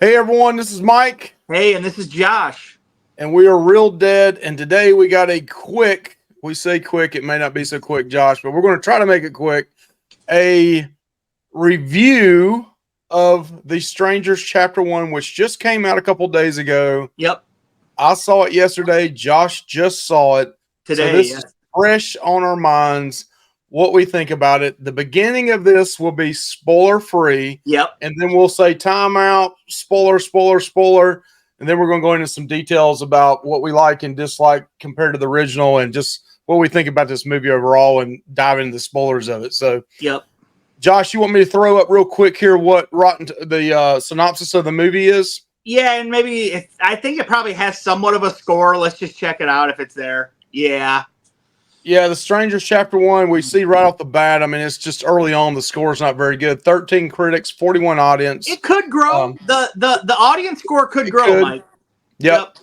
Hey everyone, this is Mike, Hey, and this is Josh. and we are Real Dead. And today we got a quick, we say quick, it may not be so quick, Josh, but we're going to try to make it quick. A review of The Strangers Chapter 1, which just came out a couple days ago. Yep, I saw it yesterday. Josh just saw it. So today. this Yeah. is fresh on our minds what we think about it. The beginning of this will be spoiler free, Yep. and then we'll say timeout, spoiler, spoiler, spoiler, and then we're going to go into some details about what we like and dislike compared to the original and just what we think about this movie overall and dive into the spoilers of it. So, Yep. Josh, you want me to throw up real quick here what the synopsis of the movie is? Yeah, and I think it probably has somewhat of a score. Let's just check it out if it's there. Yeah. Yeah, The Strangers Chapter 1, we see right off the bat. I mean, it's just early on. The score's not very good. 13 critics, 41 audience. It could grow. Um, The audience score could it grow, could. Mike. Yep. Yep.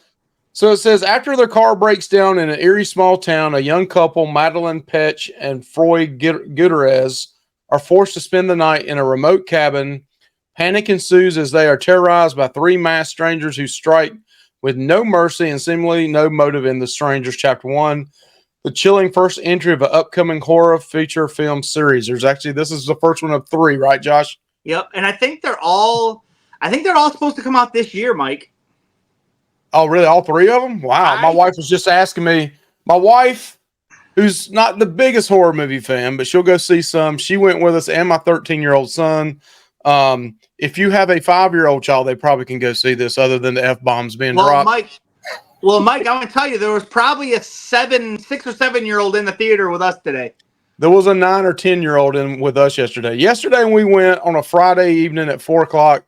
So it says after their car breaks down in an eerie small town, a young couple, Madeline Petch and Freud Gutierrez, are forced to spend the night in a remote cabin. Panic ensues as they are terrorized by three masked strangers who strike with no mercy and seemingly no motive in The Strangers Chapter 1. The chilling first entry of an upcoming horror feature film series. This is the first one of three, right, Josh? Yep. And I think they're all supposed to come out this year, Mike. Oh, really? All three of them? Wow. My I wife was just asking me. My wife, who's not the biggest horror movie fan, but she'll go see some. She went with us and my 13-year-old son. If you have a 5-year-old child, they probably can go see this other than the F bombs being well, dropped. Mike. Well, Mike, I'm gonna tell you, there was probably a 6 or 7 year old in the theater with us today. There was a 9 or 10-year-old in with us yesterday. Yesterday, when we went on a Friday evening at 4 o'clock,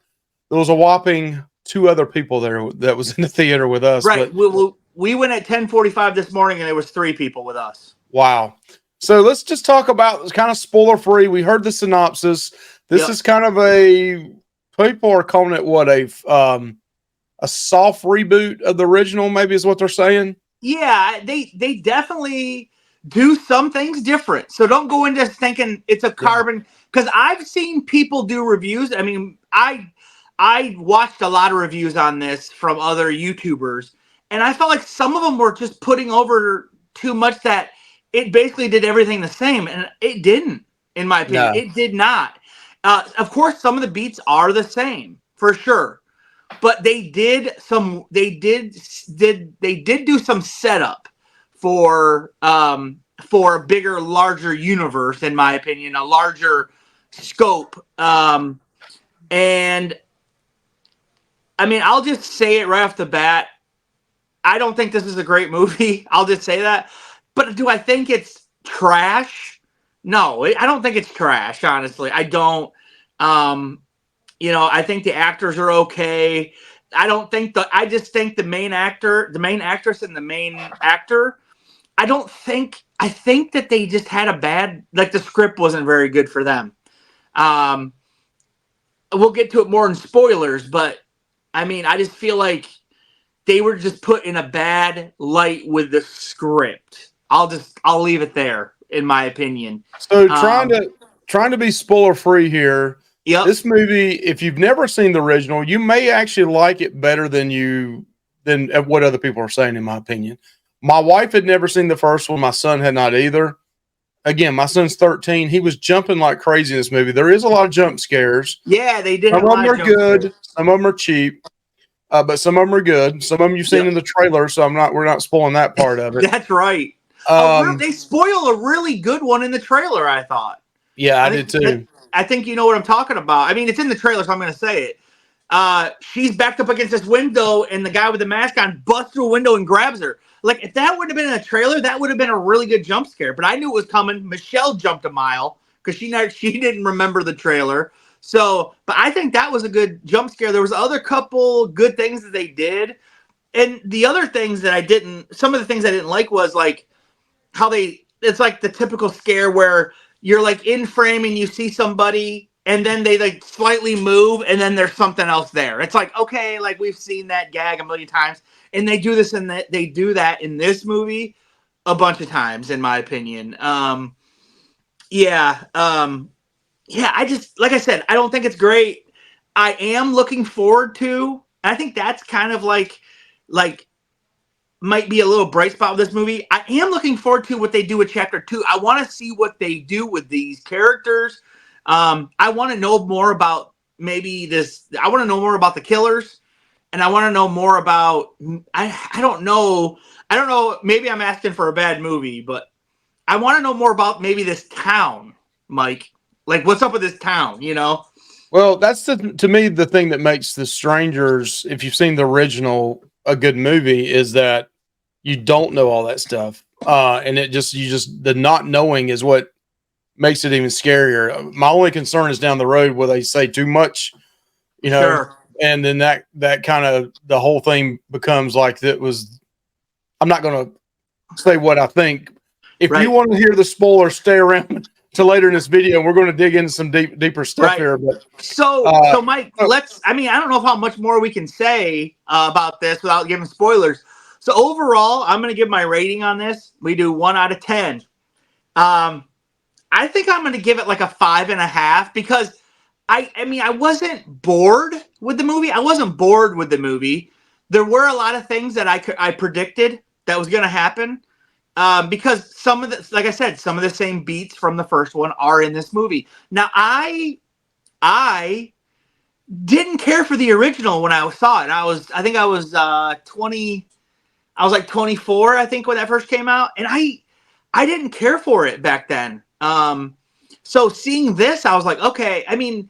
there was a whopping two other people there that was in the theater with us. Right. But We went at 10:45 this morning, and there was 3 people with us. wow. So let's just talk about kind of spoiler free. We heard the synopsis. This Yep. is kind of people are calling it what a soft reboot of the original, maybe is what they're saying. Yeah, they definitely do some things different. So don't go into thinking it's a Yeah. carbon, because I've seen people do reviews. I mean, I watched a lot of reviews on this from other YouTubers, and I felt like some of them were just putting over too much, that it basically did everything the same, and it didn't. In my opinion, No. it did not. Of course, some of the beats are the same for sure, but they did do some setup for a bigger, larger universe, in my opinion, a larger scope. And I mean, I'll just say it right off the bat. I don't think this is a great movie. I'll just say that. But do I think it's trash? No, I don't think it's trash, honestly. I don't. Um, I think the actors are okay. I just think the main actor, the main actress, and the main actor, I think that they just had a bad, like, the script wasn't very good for them. Um, we'll get to it more in spoilers, but I mean, I just feel like they were just put in a bad light with the script. I'll leave it there, in my opinion. So Um, trying to be spoiler free here. yep. This movie, if you've never seen the original, you may actually like it better than what other people are saying, in my opinion. My wife had never seen the first one. My son had not either. Again, my son's 13. He was jumping like crazy in this movie. There is a lot of jump scares. Yeah, they did Some have a of them lot of are jump scares. good. Some of them are cheap. But some of them are good. Some of them you've seen Yep. in the trailer, so we're not spoiling that part of it. That's right. Um, They spoil a really good one in the trailer, I thought. yeah, I I did think that too. I think you know what I'm talking about. I mean, it's in the trailer, so I'm going to say it. She's backed up against this window, and the guy with the mask on busts through a window and grabs her. Like, if that would have been in a trailer, that would have been a really good jump scare. But I knew it was coming. Michelle jumped a mile because she didn't remember the trailer. So, but I think that was a good jump scare. There was other couple good things that they did, and the other things that I didn't. Some of the things I didn't like was like how it's like the typical scare where you're like in frame and you see somebody and then they like slightly move and then there's something else there. It's like, okay, like we've seen that gag a million times, and they do this, and they do that in this movie a bunch of times, in my opinion. Yeah. Yeah, I just, like I said, I don't think it's great. I am looking forward to. I think that's kind of like might be a little bright spot with this movie. I am looking forward to what they do with Chapter 2. I want to see what they do with these characters. I want to know more about maybe this. I want to know more about the killers, and I want to know more about. I don't know. I don't know. Maybe I'm asking for a bad movie, but I want to know more about maybe this town, Mike. Like, what's up with this town? You know? Well, that's to me the thing that makes The Strangers, if you've seen the original, a good movie is that you don't know all that stuff, and the not knowing is what makes it even scarier. My only concern is down the road where they say too much, Sure. and then that kind of the whole thing becomes like that was. I'm not going to say what I think. If you want to hear the spoiler, stay around to later in this video. We're going to dig into some deeper stuff here. But so Mike, let's. I mean, I don't know how much more we can say about this without giving spoilers. So overall, I'm going to give my rating on this. We do 1 out of 10. I think I'm going to give it like a 5.5 because I mean, I wasn't bored with the movie. I wasn't bored with the movie. There were a lot of things that I predicted that was going to happen because some of the, like I said, some of the same beats from the first one are in this movie. Now, I didn't care for the original when I saw it. I think I was 20. I was like 24, I think, when that first came out, and I didn't care for it back then. So seeing this, I was like, okay. I mean,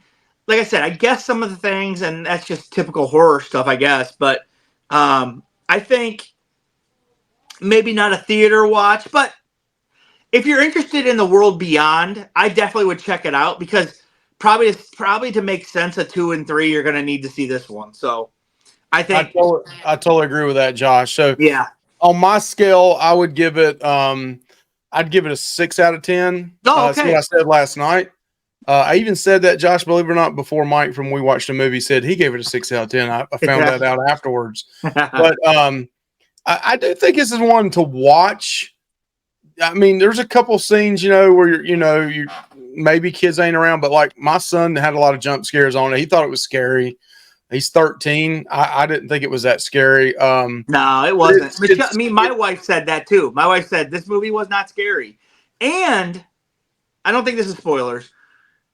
like I said, I guess some of the things, and that's just typical horror stuff, I guess. But I think maybe not a theater watch, but if you're interested in the world beyond, I definitely would check it out because probably to make sense of 2 and 3, you're going to need to see this one. So I think I totally agree with that, Josh. So yeah, on my scale, I would give it. I'd give it a 6 out of 10. Oh, okay. That's what I said last night. I even said that, Josh, believe it or not, before Mike from We Watched a Movie said he gave it a 6 out of 10. I found that out afterwards. But I do think this is one to watch. I mean, there's a couple scenes, where you maybe kids ain't around, but like my son had a lot of jump scares on it. He thought it was scary. He's 13. I didn't think it was that scary. No, it wasn't. My wife said that too. My wife said this movie was not scary. And I don't think this is spoilers.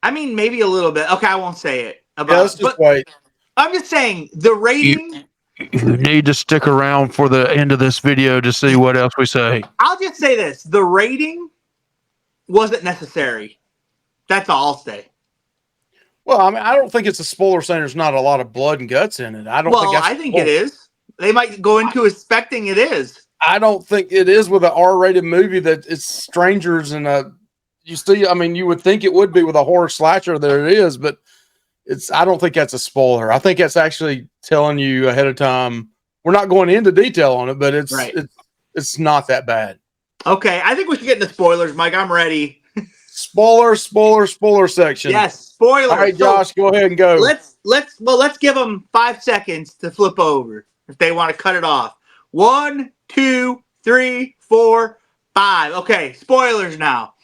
I mean, maybe a little bit. Okay, I won't say it. Let's just wait. I'm just saying the rating. You need to stick around for the end of this video to see what else we say. I'll just say this. The rating wasn't necessary. That's all I'll say. Well, I mean, I don't think it's a spoiler saying there's not a lot of blood and guts in it. I think it is. They might go into expecting it is. I don't think it is with an R-rated movie that it's strangers and you see. I mean, you would think it would be with a horror slasher that it is, but I don't think that's a spoiler. I think that's actually telling you ahead of time. We're not going into detail on it, but it's not that bad. Okay, I think we should get into spoilers, Mike. I'm ready. Spoiler section. Yes, spoilers. All right, Josh, go ahead and go. Let's give them 5 seconds to flip over if they want to cut it off. 1, 2, 3, 4, 5. Okay, spoilers now.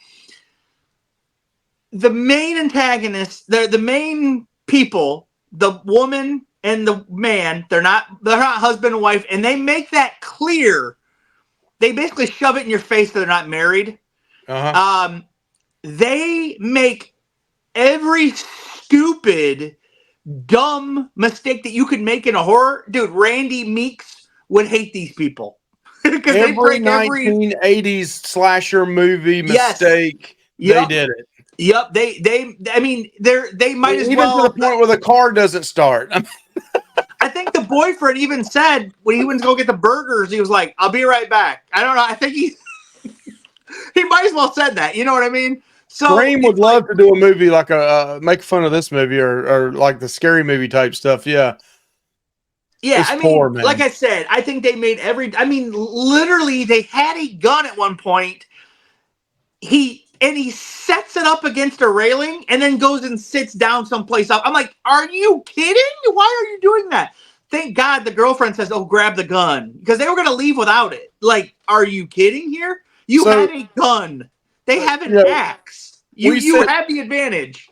The main antagonists, the main people, the woman and the man, they're not husband and wife, and they make that clear. They basically shove it in your face that they're not married. Uh-huh. They make every stupid, dumb mistake that you could make in a horror. Dude, Randy Meeks would hate these people. Every 1980s slasher movie mistake, they did it. Yep, I mean, they might as well. Even to the point where the car doesn't start. I think the boyfriend even said when he went to go get the burgers, he was like, "I'll be right back." I don't know. I think he might as well said that. You know what I mean? So Scream would love to do a movie like make fun of this movie or like the scary movie type stuff. Yeah. Yeah, I mean, like I said, I think they made literally they had a gun at one point. He sets it up against a railing and then goes and sits down someplace else. I'm like, are you kidding? Why are you doing that? Thank God the girlfriend says, "Oh, grab the gun," because they were going to leave without it. Like, are you kidding here? You have a gun. They have an axe. You have the advantage.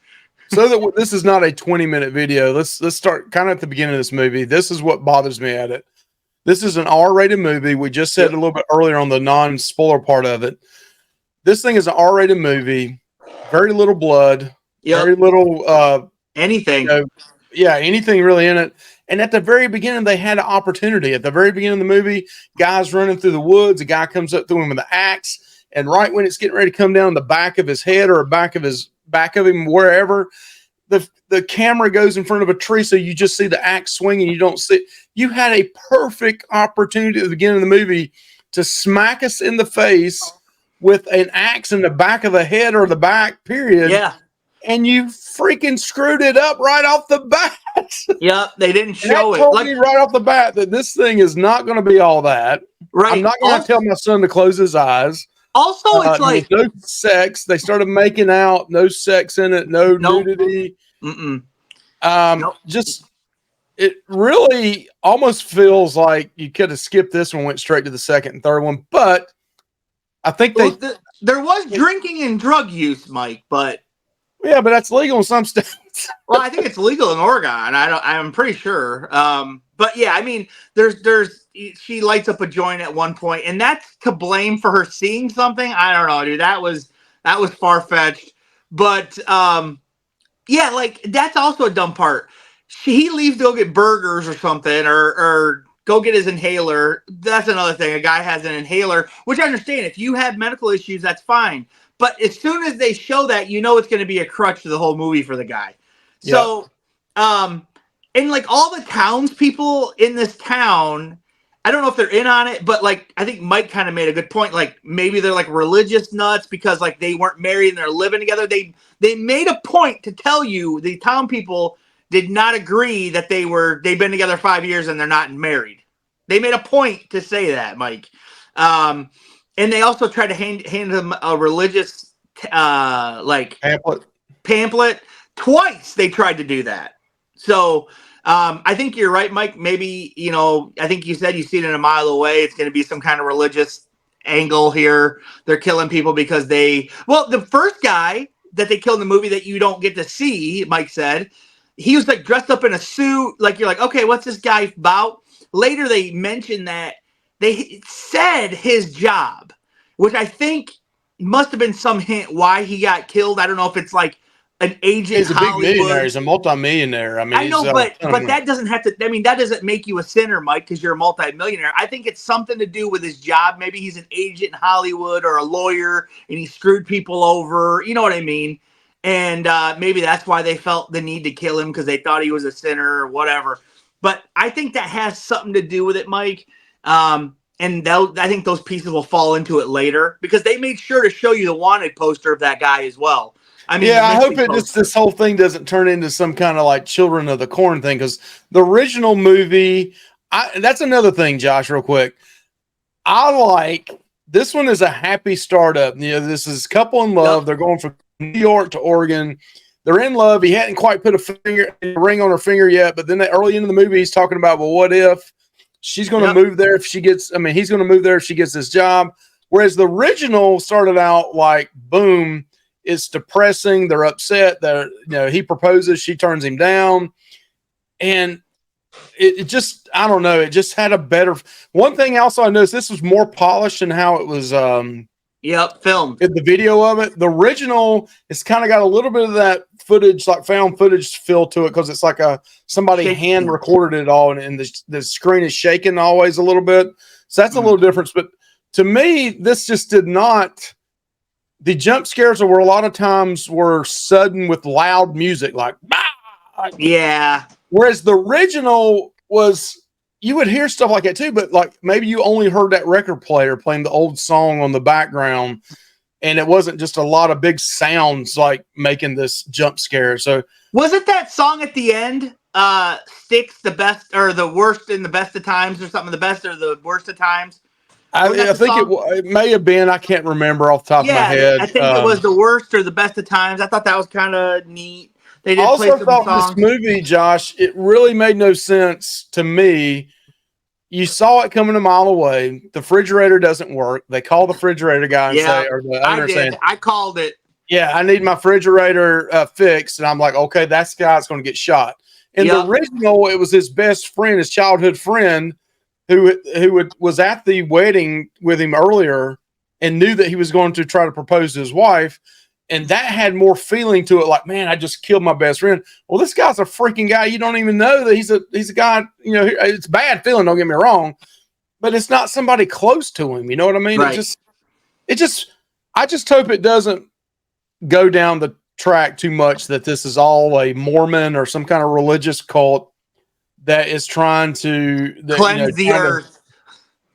so that this is not a 20-minute video, let's start kind of at the beginning of this movie. This is what bothers me at it. This is an R-rated movie. We just said a little bit earlier on the non-spoiler part of it. This thing is an R-rated movie. Very little blood. Very little anything. Anything really in it. And at the very beginning, they had an opportunity. At the very beginning of the movie, guys running through the woods. A guy comes up to him with an axe, and right when it's getting ready to come down the back of his head or back of him, wherever, the camera goes in front of a tree, so you just see the axe swinging. You don't see. You had a perfect opportunity at the beginning of the movie to smack us in the face with an axe in the back of the head or the back, period. Yeah. And you freaking screwed it up right off the bat. Yep, they didn't show that it. Told me right off the bat that this thing is not going to be all that. Right. I'm not going to tell my son to close his eyes. Also, it's like no sex. They started making out. No sex in it. No nudity. Just it really almost feels like you could have skipped this one, went straight to the second and third one. But I think there was drinking and drug use, Mike. But yeah, but that's legal in some states. Well, I think it's legal in Oregon. I'm pretty sure. But yeah, I mean, she lights up a joint at one point, and that's to blame for her seeing something. I don't know, dude. That was far fetched. But yeah, like that's also a dumb part. He leaves to go get burgers or something, or go get his inhaler. That's another thing. A guy has an inhaler, which I understand. If you have medical issues, that's fine. But as soon as they show that, you know it's going to be a crutch to the whole movie for the guy. So, and like all the townspeople in this town, I don't know if they're in on it, but like I think Mike kind of made a good point. Like maybe they're like religious nuts because like they weren't married and they're living together. They made a point to tell you the town people did not agree that they've been together 5 years and they're not married. They made a point to say that, Mike. And they also tried to hand him a religious like pamphlet. Twice they tried to do that. So I think you're right, Mike. Maybe, I think you said you see it in a mile away. It's going to be some kind of religious angle here. They're killing people because the first guy that they killed in the movie that you don't get to see, Mike said, he was like dressed up in a suit. Like you're like, okay, what's this guy about? Later they mentioned that they said his job, which I think must have been some hint why he got killed. I don't know if it's like an agent. He's a big millionaire. He's a multimillionaire. I mean, I know, but that doesn't have to. I mean, that doesn't make you a sinner, Mike, because you're a multimillionaire. I think it's something to do with his job. Maybe he's an agent in Hollywood or a lawyer, and he screwed people over. You know what I mean? And maybe that's why they felt the need to kill him because they thought he was a sinner or whatever. But I think that has something to do with it, Mike. And I think those pieces will fall into it later because they made sure to show you the wanted poster of that guy as well. I mean, yeah, I hope this whole thing doesn't turn into some kind of like Children of the Corn thing because the original movie, that's another thing, Josh, real quick. I like this one is a happy startup. This is couple in love. Yep. They're going from New York to Oregon. They're in love. He hadn't quite put a ring on her finger yet, but then early into the movie, he's talking about, well, what if she's going to move there if she gets, he's going to move there if she gets this job. Whereas the original started out like, boom, it's depressing. They're upset. He proposes, she turns him down. And it just, I don't know. It just had a better, one thing also I noticed, this was more polished in how it was, filmed. In the video of it. The original, it's kind of got a little bit of that footage, like found footage feel to it because it's like somebody hand recorded it all and the screen is shaking always a little bit. So that's a little difference. But to me, this just did not. The jump scares were a lot of times were sudden with loud music, like bah! Yeah. Whereas the original was, you would hear stuff like that too, but like maybe you only heard that record player playing the old song on the background, and it wasn't just a lot of big sounds like making this jump scare. So was it that song at the end? Sticks the best or the worst in the best of times or something, the best or the worst of times? I think it may have been. I can't remember off the top of my head. I think it was the worst or the best of times. I thought that was kind of neat. They did also thought this movie, Josh, it really made no sense to me. You saw it coming a mile away. The refrigerator doesn't work. They call the refrigerator guy and say, or the owner saying, I called it. yeah, I need my refrigerator fixed. And I'm like, okay, that's the guy that's going to get shot. In the original, it was his best friend, his childhood friend, who was at the wedding with him earlier and knew that he was going to try to propose to his wife. And that had more feeling to it. Like, man, I just killed my best friend. Well, this guy's a freaking guy. You don't even know that he's a guy, you know, it's a bad feeling. Don't get me wrong, but it's not somebody close to him. You know what I mean? Right. I just hope it doesn't go down the track too much that this is all a Mormon or some kind of religious cult that is trying to cleanse the earth.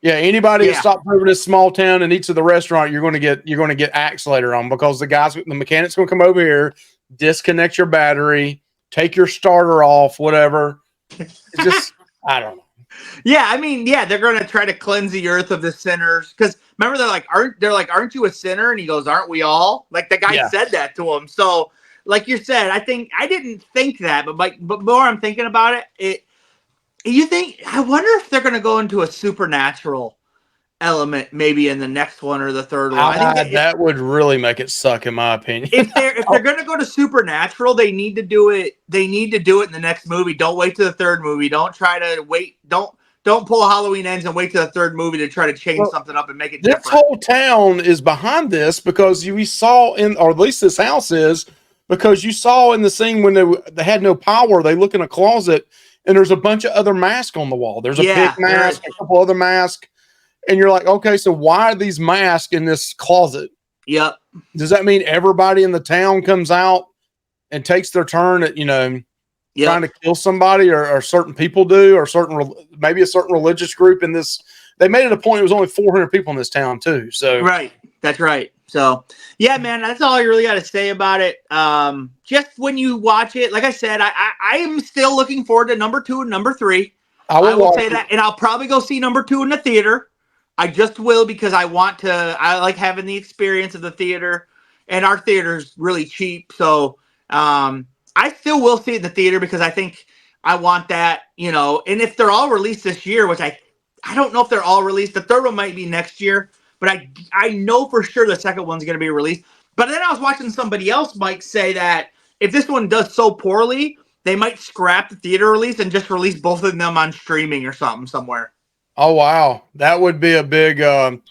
Yeah, anybody that stops over this small town and eats at the restaurant, you're going to get axed later on, because the mechanic's going to come over here, disconnect your battery, take your starter off, whatever. It's just I don't know. Yeah, I mean, yeah, they're going to try to cleanse the earth of the sinners, because remember aren't you a sinner? And he goes, aren't we all? Like the guy said that to him. So, like you said, I didn't think that, but more I'm thinking about it. I wonder if they're going to go into a supernatural element maybe in the next one or the third one. I think that would really make it suck, in my opinion. if they're going to go to supernatural, they need to do it. They need to do it in the next movie. Don't wait to the third movie. Don't try to wait. Don't pull Halloween Ends and wait to the third movie to try to change something up and make it different. This whole town is behind this because we saw or at least this house is, because you saw in the scene when they had no power, they look in a closet and there's a bunch of other masks on the wall. There's a pig mask, a couple other masks. And you're like, okay, so why are these masks in this closet? Yep. Does that mean everybody in the town comes out and takes their turn at, trying to kill somebody, or certain people do, or maybe a certain religious group in this? They made it a point. It was only 400 people in this town too. So right. That's right. So yeah, man, that's all I really got to say about it. Just when you watch it, like I said, I am still looking forward to number 2 and number 3. I will say that, and I'll probably go see number 2 in the theater. I just will, because I like having the experience of the theater, and our theater's really cheap. So I still will see it in the theater, because I think I want that, and if they're all released this year, which I don't know if they're all released. The third one might be next year, but I know for sure the second one's going to be released. But then I was watching somebody else, Mike, say that if this one does so poorly, they might scrap the theater release and just release both of them on streaming or something somewhere. Oh, wow. That would be a big, that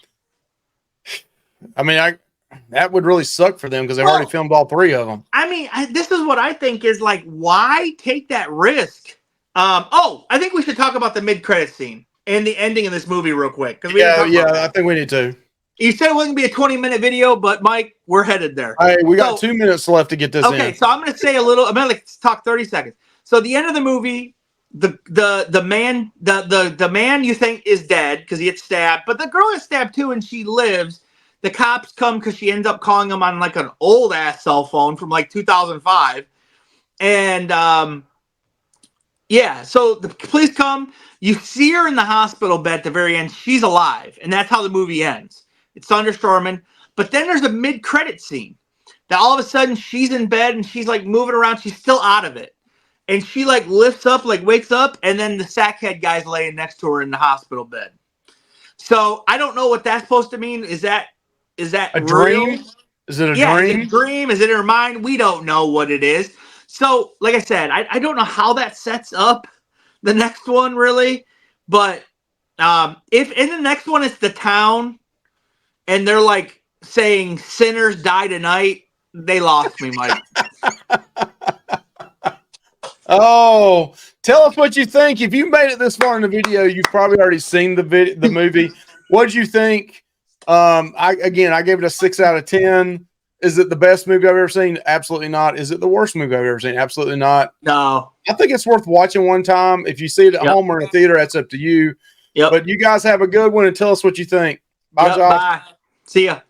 would really suck for them, because they've already filmed all 3 of them. I mean, this is what I think is like, why take that risk? I think we should talk about the mid-credit scene and the ending of this movie real quick. I think we need to. You said it wasn't going to be a 20-minute video, but Mike, we're headed there. Hey, we got 2 minutes left to get this in. Okay, so I'm going to say I'm going to talk 30 seconds. So the end of the movie, the man you think is dead because he gets stabbed, but the girl is stabbed too, and she lives. The cops come because she ends up calling him on like an old ass cell phone from like 2005, and so the police come. You see her in the hospital bed at the very end. She's alive, and that's how the movie ends. It's thunderstorming, but then there's a mid-credit scene that all of a sudden she's in bed and she's like moving around. She's still out of it. And she like lifts up, like wakes up, and then the sackhead guy's laying next to her in the hospital bed. So I don't know what that's supposed to mean. Is that a real? Dream? Is it a dream? Is it a dream? Is it in her mind? We don't know what it is. So, like I said, I don't know how that sets up the next one really, but if in the next one it's the town, and they're like saying sinners die tonight, they lost me, Mike. Oh, tell us what you think. If you made it this far in the video, you've probably already seen the movie. What did you think? I gave it a 6 out of 10. Is it the best movie I've ever seen? Absolutely not. Is it the worst movie I've ever seen? Absolutely not. No. I think it's worth watching one time. If you see it at home or in a theater, that's up to you. Yep. But you guys have a good one, and tell us what you think. Bye, Josh. Bye. See ya.